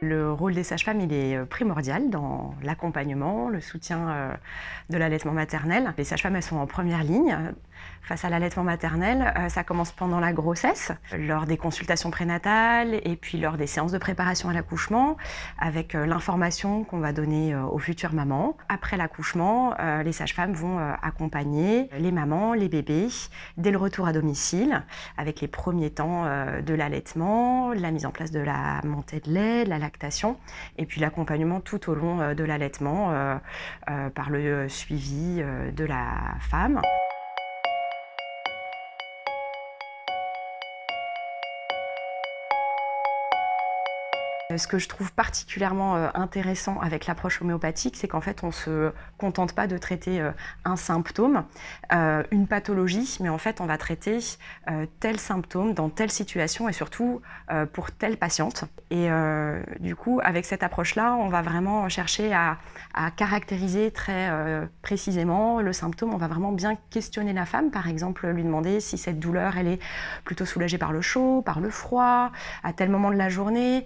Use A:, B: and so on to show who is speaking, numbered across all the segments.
A: Le rôle des sages-femmes, il est primordial dans l'accompagnement, le soutien de l'allaitement maternel. Les sages-femmes, elles sont en première ligne face à l'allaitement maternel. Ça commence pendant la grossesse, lors des consultations prénatales et puis lors des séances de préparation à l'accouchement, avec l'information qu'on va donner aux futures mamans. Après l'accouchement, les sages-femmes vont accompagner les mamans, les bébés, dès le retour à domicile, avec les premiers temps de l'allaitement, la mise en place de la montée de lait, de la lactation, et puis l'accompagnement tout au long de l'allaitement par le suivi de la femme. Ce que je trouve particulièrement intéressant avec l'approche homéopathique, c'est qu'en fait, on ne se contente pas de traiter un symptôme, une pathologie, mais en fait, on va traiter tel symptôme dans telle situation et surtout pour telle patiente. Et du coup, avec cette approche-là, on va vraiment chercher à caractériser très précisément le symptôme. On va vraiment bien questionner la femme, par exemple, lui demander si cette douleur, elle est plutôt soulagée par le chaud, par le froid, à tel moment de la journée.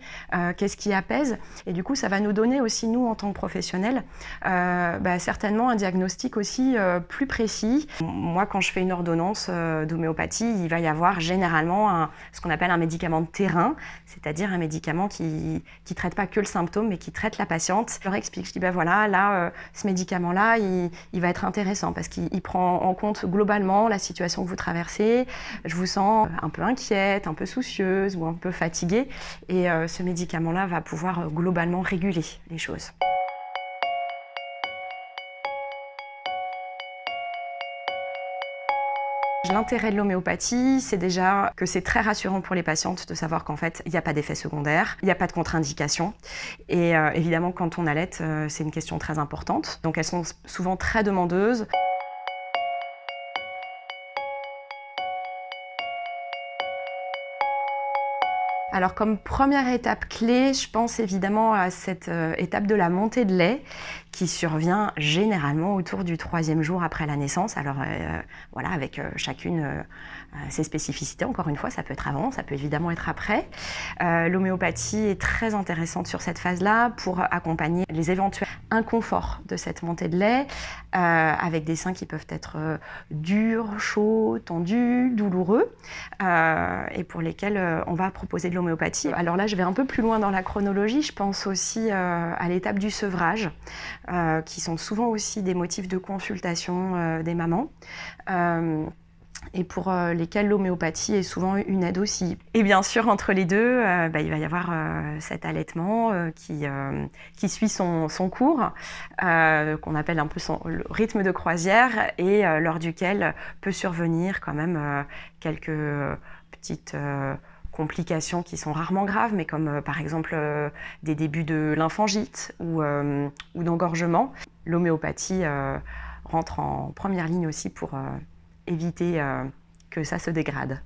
A: Qu'est-ce qui apaise? Et du coup, ça va nous donner aussi, nous, en tant que professionnels, certainement un diagnostic aussi plus précis. Moi, quand je fais une ordonnance d'homéopathie, il va y avoir généralement ce qu'on appelle un médicament de terrain, c'est-à-dire un médicament qui ne traite pas que le symptôme, mais qui traite la patiente. Je leur explique, je dis, voilà, là, ce médicament-là, il va être intéressant parce qu'il prend en compte globalement la situation que vous traversez. Je vous sens un peu inquiète, un peu soucieuse ou un peu fatiguée. Et ce médicament-là va pouvoir globalement réguler les choses. L'intérêt de l'homéopathie, c'est déjà que c'est très rassurant pour les patientes de savoir qu'en fait, il n'y a pas d'effet secondaire, il n'y a pas de contre-indication. Et évidemment, quand on allaite, c'est une question très importante. Donc elles sont souvent très demandeuses. Alors comme première étape clé, je pense évidemment à cette étape de la montée de lait qui survient généralement autour du 3e jour après la naissance. Alors voilà, avec chacune ses spécificités. Encore une fois, ça peut être avant, ça peut évidemment être après. L'homéopathie est très intéressante sur cette phase-là pour accompagner les éventuels inconforts de cette montée de lait avec des seins qui peuvent être durs, chauds, tendus, douloureux et pour lesquels on va proposer de l'homéopathie. Alors là, je vais un peu plus loin dans la chronologie. Je pense aussi à l'étape du sevrage, qui sont souvent aussi des motifs de consultation des mamans. Et pour lesquels l'homéopathie est souvent une aide aussi. Et bien sûr, entre les deux, il va y avoir cet allaitement qui suit son cours, qu'on appelle un peu le rythme de croisière, et lors duquel peut survenir quand même quelques petites complications qui sont rarement graves, mais comme par exemple des débuts de lymphangite ou d'engorgement. L'homéopathie rentre en première ligne aussi pour éviter que ça se dégrade.